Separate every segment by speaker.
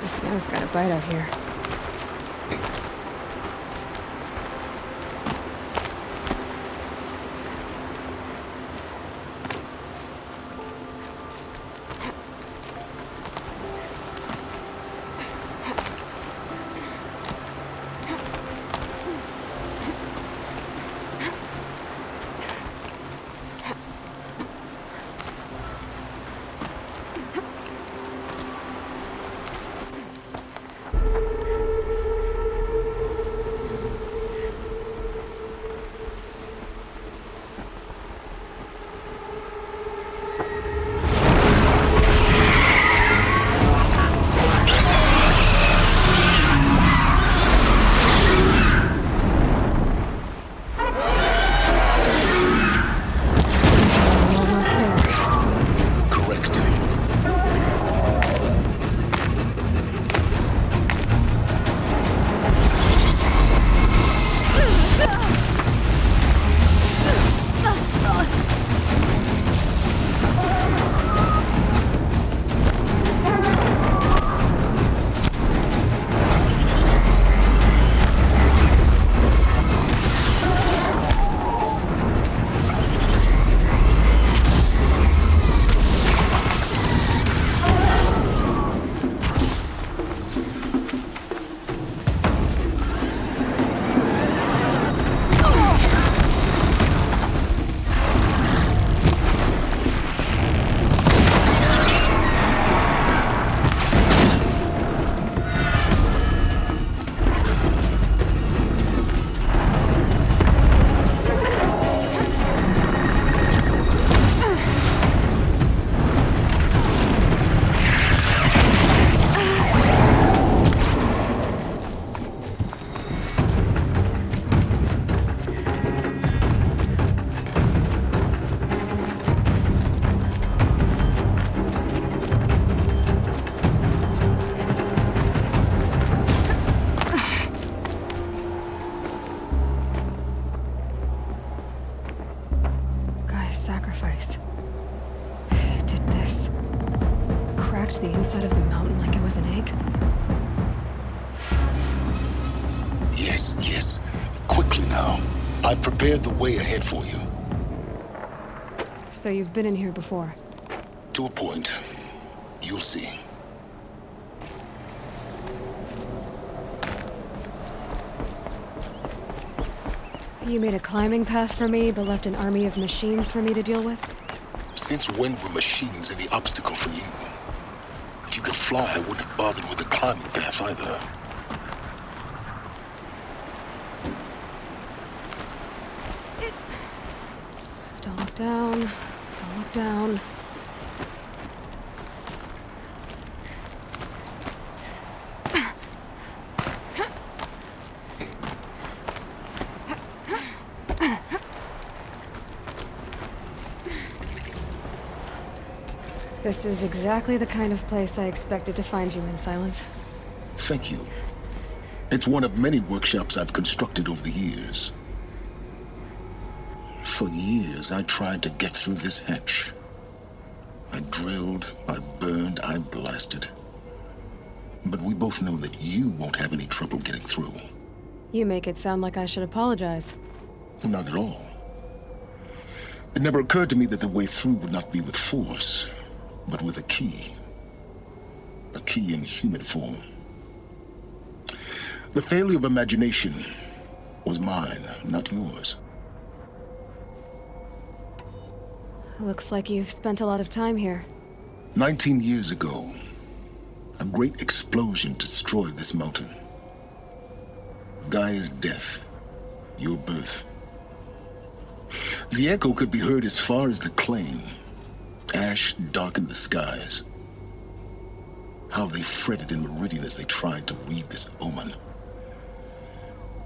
Speaker 1: The snow's got a bite out here. Sacrifice. It did this. Cracked the inside of the mountain like it was an egg.
Speaker 2: Yes, yes. Quickly now. I've prepared the way ahead for you.
Speaker 1: So you've been in here before?
Speaker 2: To a point. You'll see.
Speaker 1: You made a climbing path for me, but left an army of machines for me to deal with?
Speaker 2: Since when were machines any obstacle for you? If you could fly, I wouldn't have bothered with a climbing path either.
Speaker 1: Don't look down. Don't look down. This is exactly the kind of place I expected to find you in, Silence.
Speaker 2: Thank you. It's one of many workshops I've constructed over the years. For years, I tried to get through this hatch. I drilled, I burned, I blasted. But we both know that you won't have any trouble getting through.
Speaker 1: You make it sound like I should apologize.
Speaker 2: Not at all. It never occurred to me that the way through would not be with force, but with a key. A key in human form. The failure of imagination was mine, not yours.
Speaker 1: Looks like you've spent a lot of time here.
Speaker 2: 19 years ago, a great explosion destroyed this mountain. Gaia's death, your birth. The echo could be heard as far as the Claim. Ash darkened the skies. How they fretted in Meridian as they tried to read this omen.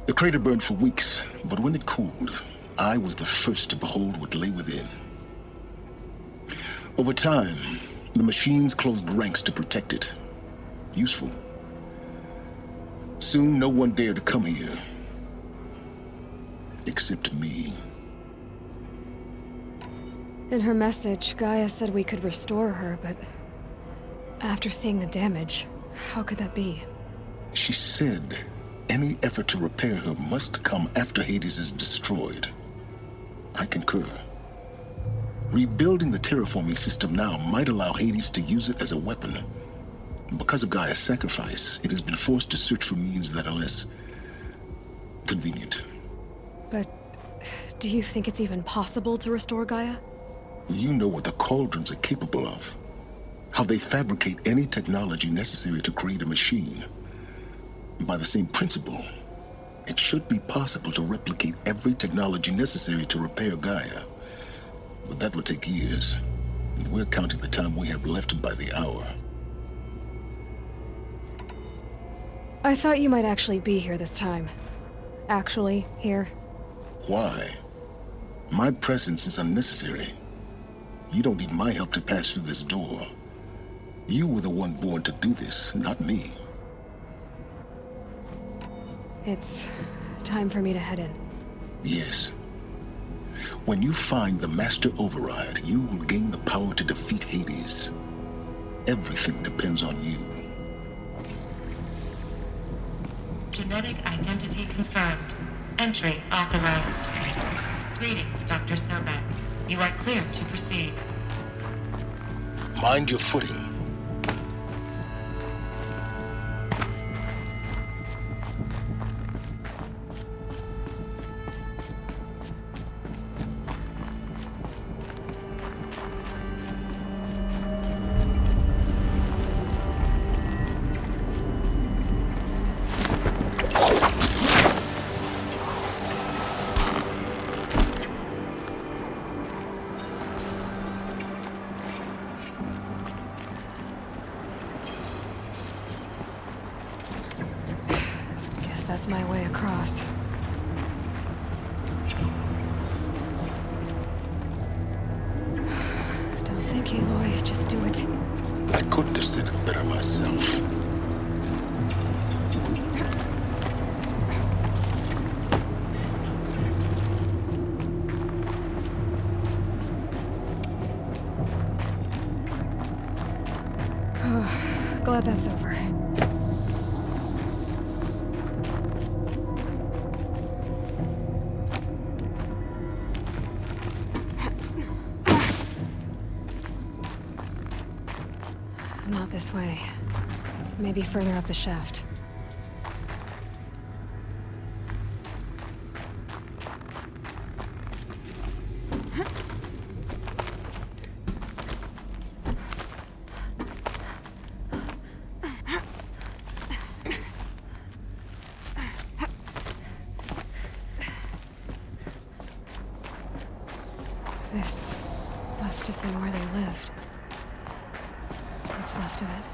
Speaker 2: The crater burned for weeks, but when it cooled, I was the first to behold what lay within. Over time, the machines closed ranks to protect it. Useful. Soon, no one dared to come here. Except me.
Speaker 1: In her message, Gaia said we could restore her, but after seeing the damage, How could that be?
Speaker 2: She said any effort to repair her must come after Hades is destroyed. I concur. Rebuilding the terraforming system now might allow Hades to use it as a weapon. Because of Gaia's sacrifice, it has been forced to search for means that are less convenient.
Speaker 1: But do you think it's even possible to restore Gaia?
Speaker 2: You know what the Cauldrons are capable of. How they fabricate any technology necessary to create a machine. By the same principle, it should be possible to replicate every technology necessary to repair Gaia. But that would take years. And we're counting the time we have left by the hour.
Speaker 1: I thought you might actually be here this time. Actually, here.
Speaker 2: Why? My presence is unnecessary. You don't need my help to pass through this door. You were the one born to do this, not me.
Speaker 1: It's time for me to head in.
Speaker 2: Yes. When you find the Master Override, you will gain the power to defeat Hades. Everything depends on you.
Speaker 3: Genetic identity confirmed. Entry authorized. Greetings, Dr. Sobek. You are clear to proceed.
Speaker 2: Mind your footing.
Speaker 1: That's my way across. Don't think, Aloy. Just do it.
Speaker 2: I couldn't have said it better myself.
Speaker 1: Glad that's over. Not this way. Maybe further up the shaft. This must have been where they lived. What's left of it.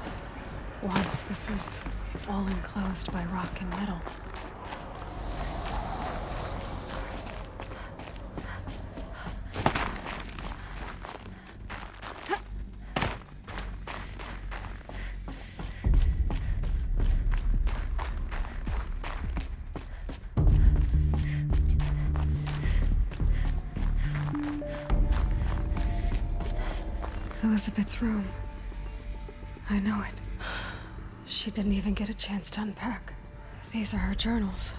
Speaker 1: Once this was all enclosed by rock and metal. Elizabeth's room. I know it. She didn't even get a chance to unpack. These are her journals.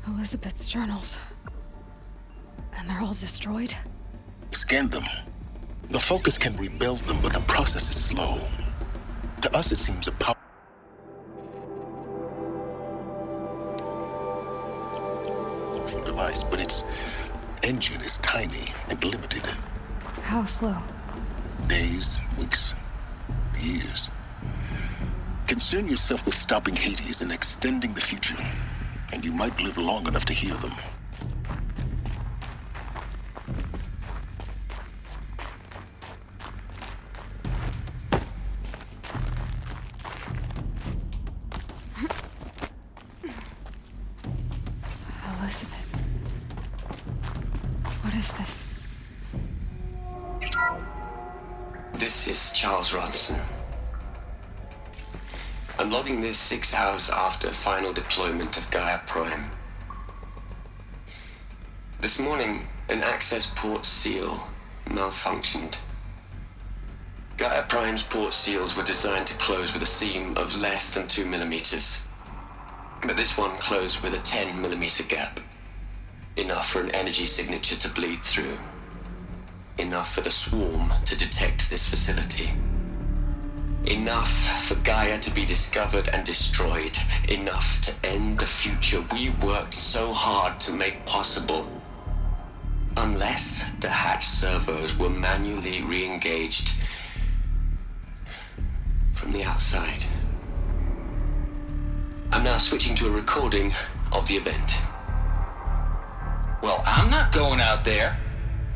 Speaker 1: Elizabeth's journals. And they're all destroyed?
Speaker 2: Scan them. The Focus can rebuild them, but the process is slow. To us, it seems a powerful device, but its engine is tiny and limited.
Speaker 1: How slow?
Speaker 2: Days, weeks, years. Concern yourself with stopping Hades and extending the future, and you might live long enough to hear them.
Speaker 1: Elizabeth. What is this?
Speaker 4: This is Charles Ronson. I'm logging this 6 hours after final deployment of Gaia Prime. This morning, an access port seal malfunctioned. Gaia Prime's port seals were designed to close with a seam of less than 2 millimeters. But this one closed with a 10 millimeter gap. Enough for an energy signature to bleed through. Enough for the swarm to detect this facility. Enough for Gaia to be discovered and destroyed. Enough to end the future we worked so hard to make possible. Unless the hatch servos were manually re-engaged from the outside. I'm now switching to a recording of the event.
Speaker 5: Well, I'm not going out there.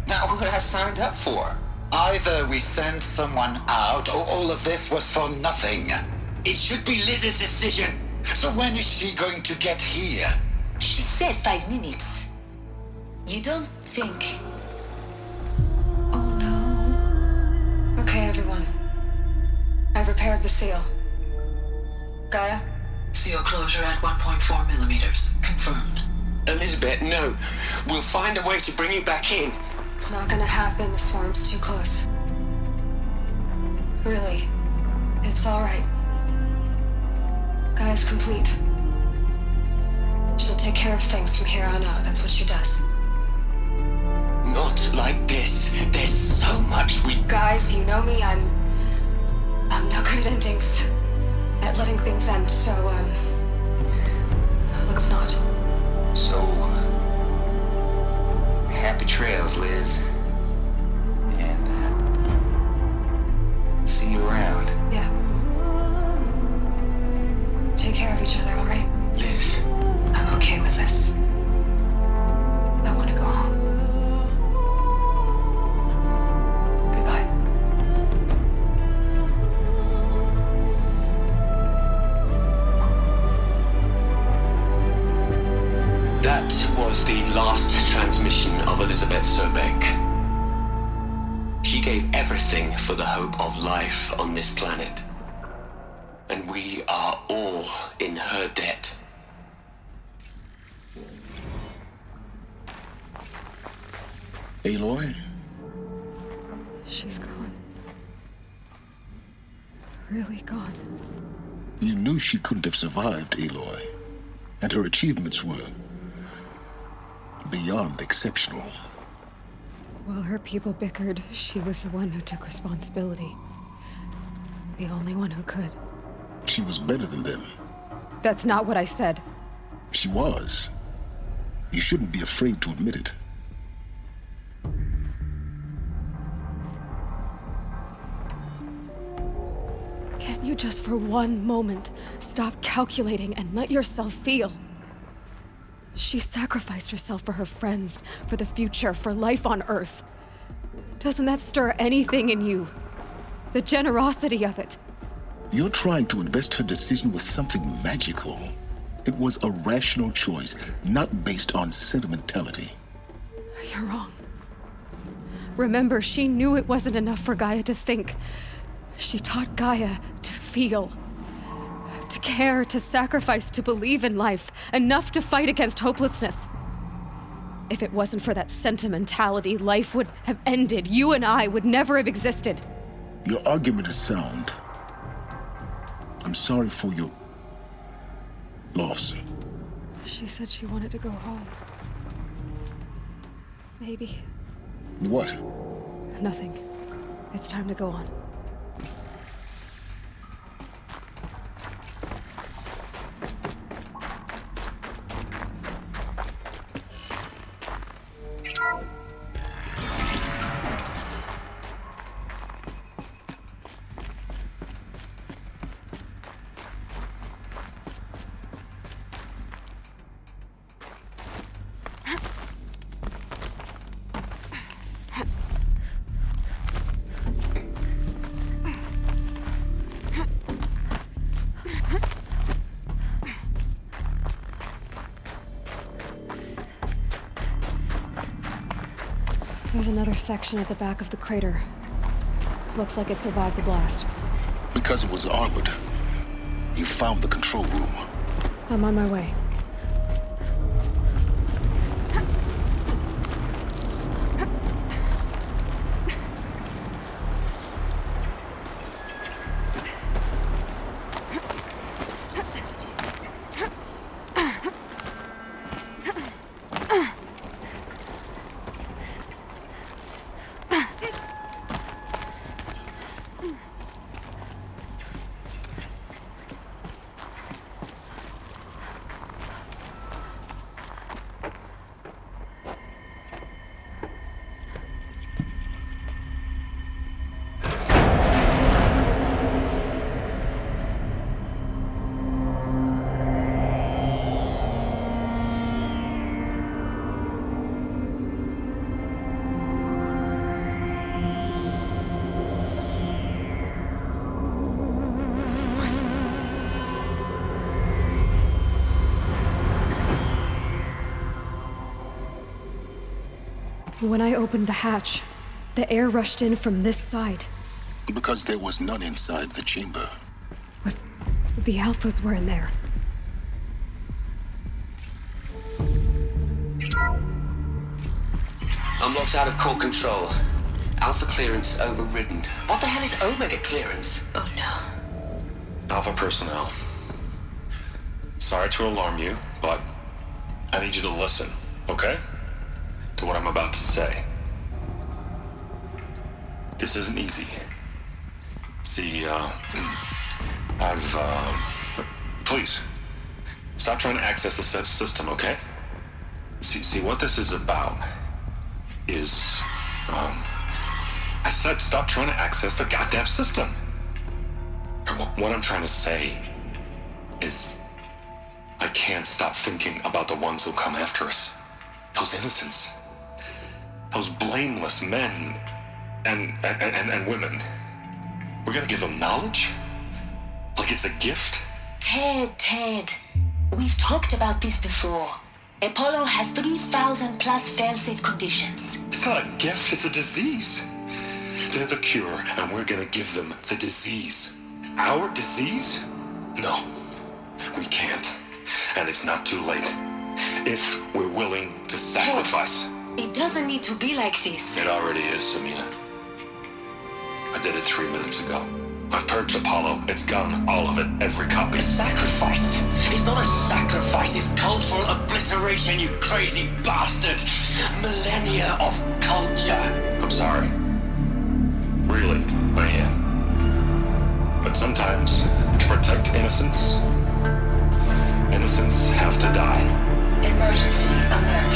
Speaker 5: Not what I signed up for.
Speaker 6: Either we send someone out, or all of this was for nothing.
Speaker 4: It should be Liz's decision.
Speaker 6: So when is she going to get here?
Speaker 7: She said 5 minutes. You don't think...
Speaker 1: Oh no. Okay, everyone. I've repaired the seal. Gaia?
Speaker 8: Seal closure at 1.4 millimeters. Confirmed.
Speaker 4: Elizabeth, no. We'll find a way to bring you back in.
Speaker 1: It's not gonna happen. The swarm's too close. Really. It's alright. Gaia's complete. She'll take care of things from here on out. That's what she does.
Speaker 4: Not like this. There's so much we...
Speaker 1: Guys, you know me. I'm no good at endings. At letting things end, so, let's not.
Speaker 5: So, happy trails, Liz. And, see you around.
Speaker 1: Yeah. Take care of each other, alright?
Speaker 4: Liz.
Speaker 1: I'm okay with this. I want to go home. Goodbye.
Speaker 4: That was the last transmission of Elizabeth Sobek. She gave everything for the hope of life on this planet. And we are all in her debt.
Speaker 2: Aloy?
Speaker 1: She's gone. Really gone.
Speaker 2: You knew she couldn't have survived, Aloy. And her achievements were beyond exceptional.
Speaker 1: While her people bickered, she was the one who took responsibility. The only one who could.
Speaker 2: She was better than them.
Speaker 1: That's not what I said.
Speaker 2: She was. You shouldn't be afraid to admit it.
Speaker 1: Can't you just for one moment stop calculating and let yourself feel? She sacrificed herself for her friends, for the future, for life on Earth. Doesn't that stir anything in you? The generosity of it.
Speaker 2: You're trying to invest her decision with something magical. It was a rational choice, not based on sentimentality.
Speaker 1: You're wrong. Remember, she knew it wasn't enough for Gaia to think. She taught Gaia to feel. To care, to sacrifice, to believe in life. Enough to fight against hopelessness. If it wasn't for that sentimentality, life would have ended. You and I would never have existed.
Speaker 2: Your argument is sound. I'm sorry for your loss.
Speaker 1: She said she wanted to go home. Maybe.
Speaker 2: What?
Speaker 1: Nothing. It's time to go on. There's another section at the back of the crater. Looks like it survived the blast.
Speaker 2: Because it was armored. You found the control room.
Speaker 1: I'm on my way. When I opened the hatch, the air rushed in from this side.
Speaker 2: Because there was none inside the chamber.
Speaker 1: But the Alphas were in there.
Speaker 4: Unlocked out of core control. Alpha clearance overridden. What the hell is Omega clearance?
Speaker 7: Oh no.
Speaker 9: Alpha personnel. Sorry to alarm you, but I need you to listen, okay? To what I'm about to say. This isn't easy. See, please, stop trying to access the system, okay? See, what this is about is, I said stop trying to access the goddamn system. What I'm trying to say is, I can't stop thinking about the ones who come after us. Those innocents. Those blameless men and women. We're gonna give them knowledge? Like it's a gift?
Speaker 7: Ted. We've talked about this before. Apollo has 3,000 plus fail-safe conditions.
Speaker 9: It's not a gift, it's a disease. They're the cure, and we're gonna give them the disease. Our disease? No, we can't. And it's not too late. If we're willing to sacrifice.
Speaker 7: Ted, it doesn't need to be like this.
Speaker 9: It already is, Samina. I did it 3 minutes ago. I've purged Apollo. It's gone. All of it. Every copy.
Speaker 4: A sacrifice? It's not a sacrifice, it's cultural obliteration, you crazy bastard! Millennia of culture!
Speaker 9: I'm sorry. Really, I am. But sometimes, to protect innocence, innocents have to die.
Speaker 7: Emergency alert.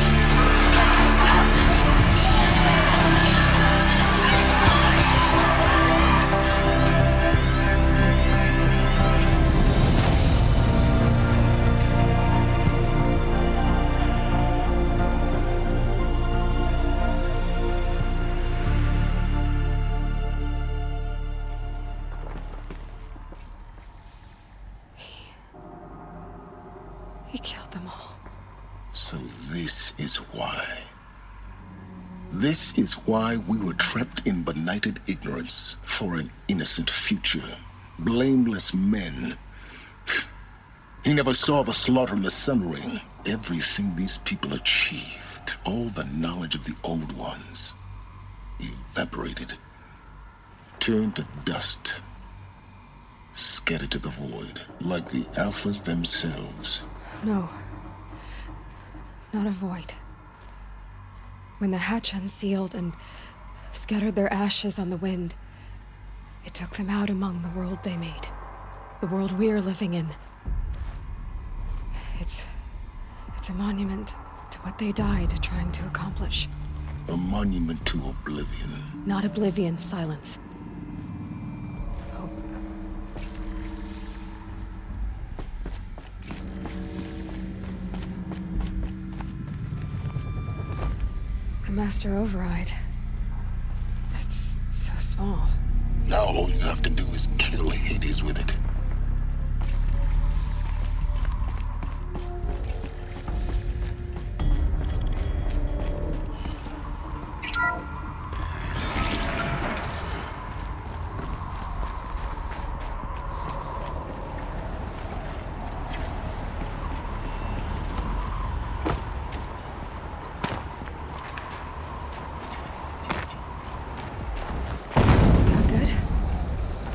Speaker 7: Captain House.
Speaker 1: He killed them all.
Speaker 2: So this is why. This is why we were trapped in benighted ignorance for an innocent future. Blameless men. He never saw the slaughter in the Sun Ring. Everything these people achieved, all the knowledge of the old ones, evaporated, turned to dust, scattered to the void, like the Alphas themselves.
Speaker 1: No. Not a void. When the hatch unsealed and scattered their ashes on the wind, it took them out among the world they made. The world we're living in. It's a monument to what they died trying to accomplish.
Speaker 2: A monument to oblivion.
Speaker 1: Not oblivion, silence. Hope. The Master Override. That's so small.
Speaker 2: Now all you have to do is kill Hades with it.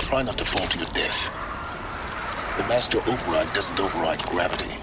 Speaker 2: Try not to fall to your death. The Master Override doesn't override gravity.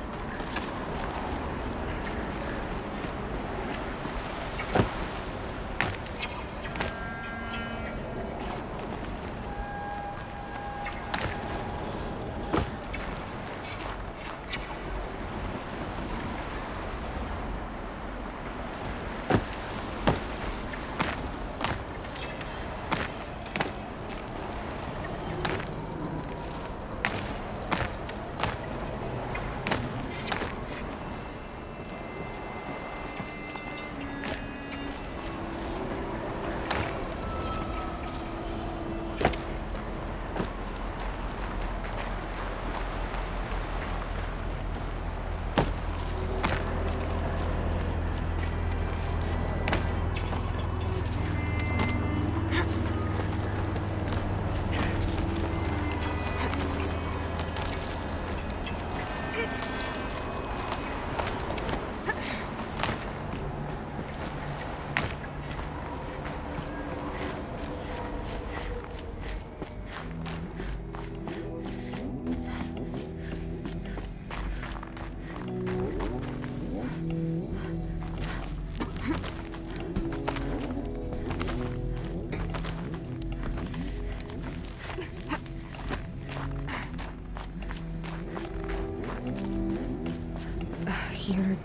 Speaker 1: You're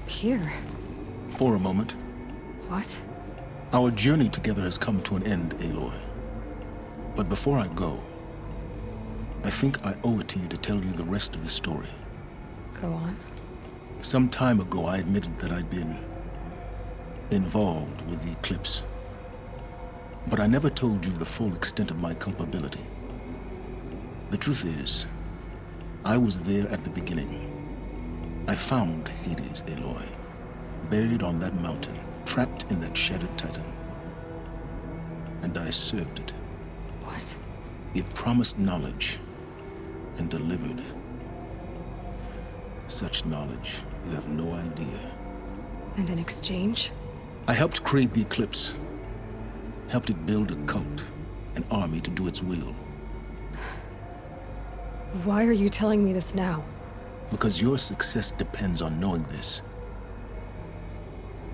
Speaker 1: here.
Speaker 2: For a moment.
Speaker 1: What?
Speaker 2: Our journey together has come to an end, Aloy. But before I go, I think I owe it to you to tell you the rest of the story.
Speaker 1: Go on.
Speaker 2: Some time ago, I admitted that I'd been involved with the Eclipse. But I never told you the full extent of my culpability. The truth is, I was there at the beginning. I found Hades, Aloy, buried on that mountain, trapped in that shattered titan. And I served it.
Speaker 1: What?
Speaker 2: It promised knowledge and delivered. Such knowledge, you have no idea.
Speaker 1: And in exchange?
Speaker 2: I helped create the Eclipse. Helped it build a cult, an army to do its will.
Speaker 1: Why are you telling me this now?
Speaker 2: Because your success depends on knowing this.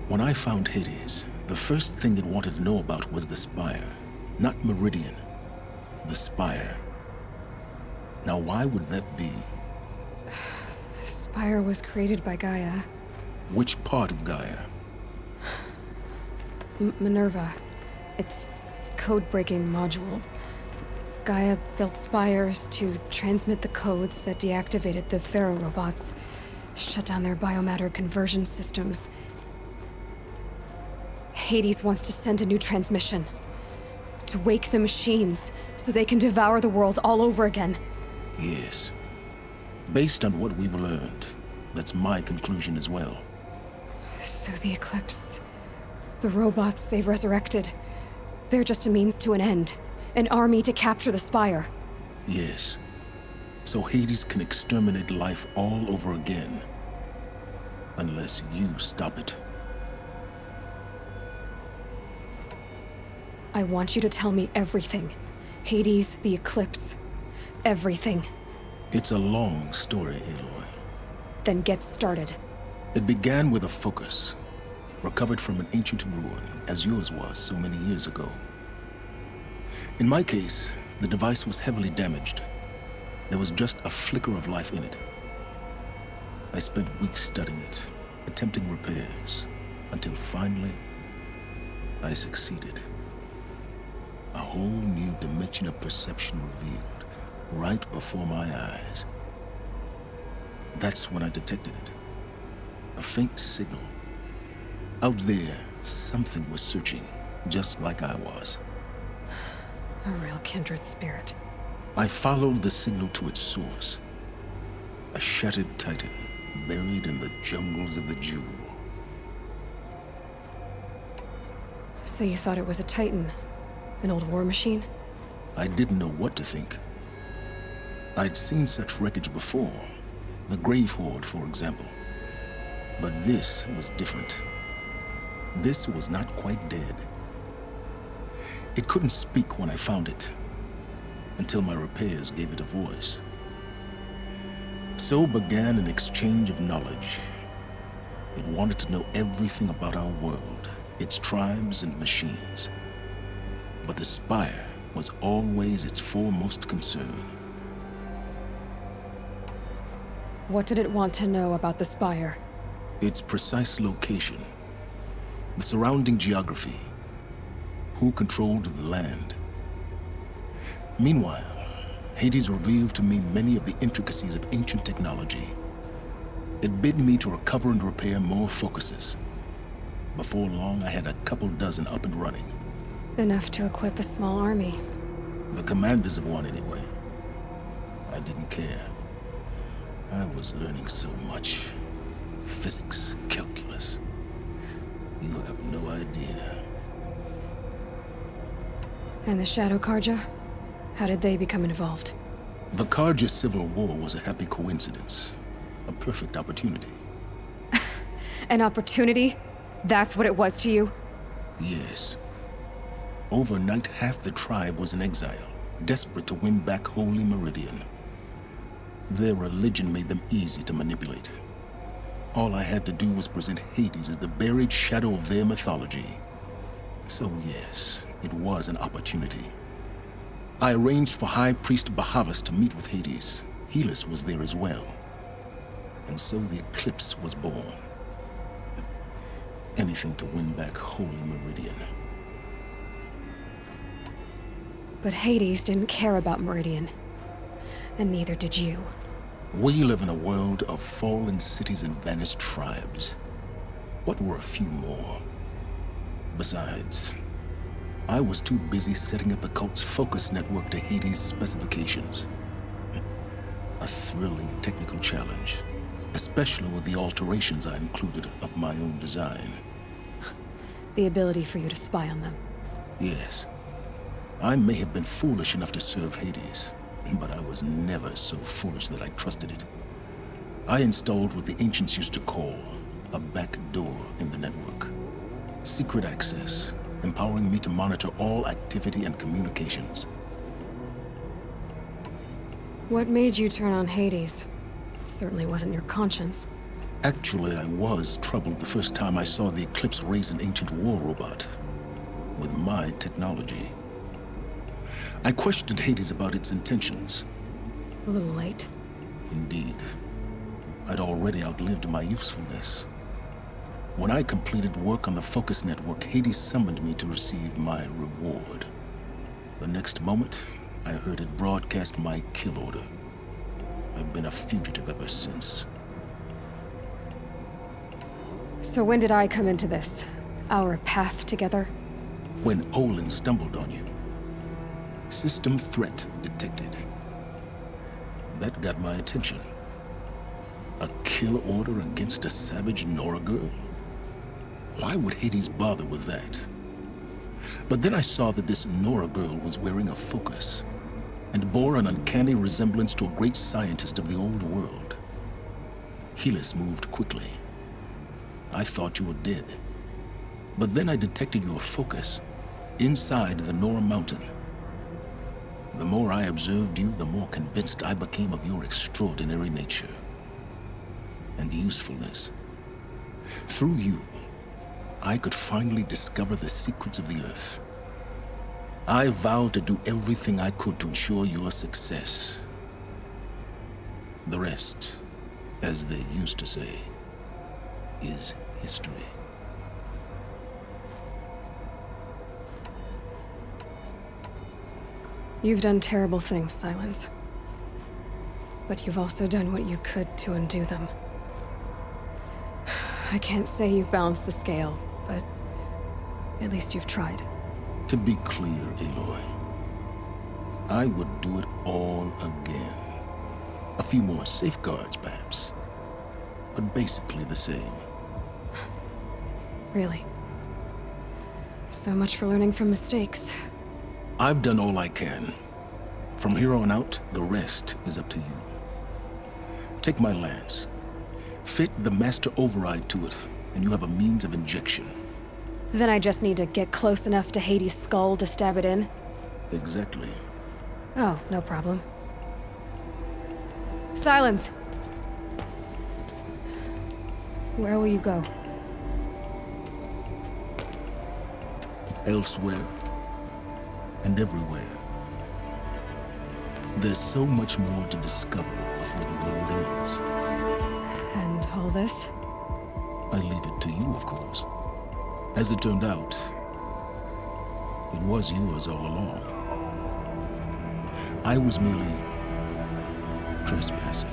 Speaker 2: When I found Hades, the first thing it wanted to know about was the Spire. Not Meridian. The Spire. Now why would that be?
Speaker 1: The Spire was created by Gaia.
Speaker 2: Which part of Gaia?
Speaker 1: Minerva. It's code-breaking module. Gaia built spires to transmit the codes that deactivated the Pharaoh robots, shut down their biomatter conversion systems. Hades wants to send a new transmission. To wake the machines, so they can devour the world all over again.
Speaker 2: Yes. Based on what we've learned, that's my conclusion as well.
Speaker 1: So the Eclipse, the robots they've resurrected, they're just a means to an end. An army to capture the Spire.
Speaker 2: Yes. So Hades can exterminate life all over again. Unless you stop it.
Speaker 1: I want you to tell me everything. Hades, the Eclipse. Everything.
Speaker 2: It's a long story, Aloy.
Speaker 1: Then get started.
Speaker 2: It began with a focus. Recovered from an ancient ruin, as yours was so many years ago. In my case, the device was heavily damaged. There was just a flicker of life in it. I spent weeks studying it, attempting repairs, until finally, I succeeded. A whole new dimension of perception revealed, right before my eyes. That's when I detected it. A faint signal. Out there, something was searching, just like I was.
Speaker 1: A real kindred spirit.
Speaker 2: I followed the signal to its source. A shattered titan, buried in the jungles of the Jewel.
Speaker 1: So you thought it was a titan? An old war machine?
Speaker 2: I didn't know what to think. I'd seen such wreckage before. The Grave Horde, for example. But this was different. This was not quite dead. It couldn't speak when I found it, until my repairs gave it a voice. So began an exchange of knowledge. It wanted to know everything about our world, its tribes and machines. But the Spire was always its foremost concern.
Speaker 1: What did it want to know about the Spire?
Speaker 2: Its precise location, the surrounding geography, who controlled the land. Meanwhile, Hades revealed to me many of the intricacies of ancient technology. It bid me to recover and repair more focuses. Before long, I had a couple dozen up and running.
Speaker 1: Enough to equip a small army.
Speaker 2: The commanders of one, anyway. I didn't care. I was learning so much. Physics, calculus. You have no idea.
Speaker 1: And the Shadow Carja? How did they become involved?
Speaker 2: The Carja Civil War was a happy coincidence. A perfect opportunity.
Speaker 1: An opportunity? That's what it was to you?
Speaker 2: Yes. Overnight, half the tribe was in exile, desperate to win back Holy Meridian. Their religion made them easy to manipulate. All I had to do was present Hades as the buried shadow of their mythology. So yes, it was an opportunity. I arranged for High Priest Bahavas to meet with Hades. Helis was there as well. And so the Eclipse was born. Anything to win back Holy Meridian.
Speaker 1: But Hades didn't care about Meridian. And neither did you.
Speaker 2: We live in a world of fallen cities and vanished tribes. What were a few more? Besides, I was too busy setting up the cult's focus network to Hades' specifications. A thrilling technical challenge, especially with the alterations I included of my own design.
Speaker 1: The ability for you to spy on them.
Speaker 2: Yes. I may have been foolish enough to serve Hades, but I was never so foolish that I trusted it. I installed what the ancients used to call a back door in the network. Secret access, empowering me to monitor all activity and communications.
Speaker 1: What made you turn on Hades? It certainly wasn't your conscience.
Speaker 2: Actually, I was troubled the first time I saw the Eclipse raise an ancient war robot with my technology. I questioned Hades about its intentions.
Speaker 1: A little late.
Speaker 2: Indeed. I'd already outlived my usefulness. When I completed work on the Focus Network, Hades summoned me to receive my reward. The next moment, I heard it broadcast my kill order. I've been a fugitive ever since.
Speaker 1: So when did I come into this? Our path together?
Speaker 2: When Olin stumbled on you. System threat detected. That got my attention. A kill order against a savage Nora girl? Why would Hades bother with that? But then I saw that this Nora girl was wearing a focus, and bore an uncanny resemblance to a great scientist of the old world. Helis moved quickly. I thought you were dead. But then I detected your focus inside the Nora mountain. The more I observed you, the more convinced I became of your extraordinary nature and usefulness. Through you, I could finally discover the secrets of the Earth. I vowed to do everything I could to ensure your success. The rest, as they used to say, is history.
Speaker 1: You've done terrible things, Silence. But you've also done what you could to undo them. I can't say you've balanced the scale, but at least you've tried.
Speaker 2: To be clear, Aloy, I would do it all again. A few more safeguards, perhaps, but basically the same.
Speaker 1: Really? So much for learning from mistakes.
Speaker 2: I've done all I can. From here on out, the rest is up to you. Take my lance. Fit the Master Override to it, and you have a means of injection.
Speaker 1: Then I just need to get close enough to Hades' skull to stab it in?
Speaker 2: Exactly.
Speaker 1: Oh, no problem. Silence! Where will you go?
Speaker 2: Elsewhere. And everywhere. There's so much more to discover before the world ends.
Speaker 1: And all this?
Speaker 2: I leave it to you, of course. As it turned out, it was yours all along. I was merely trespassing.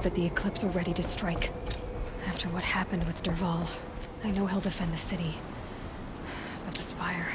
Speaker 1: That the Eclipse are ready to strike. After what happened with Dervahl, I know he'll defend the city. But the Spire...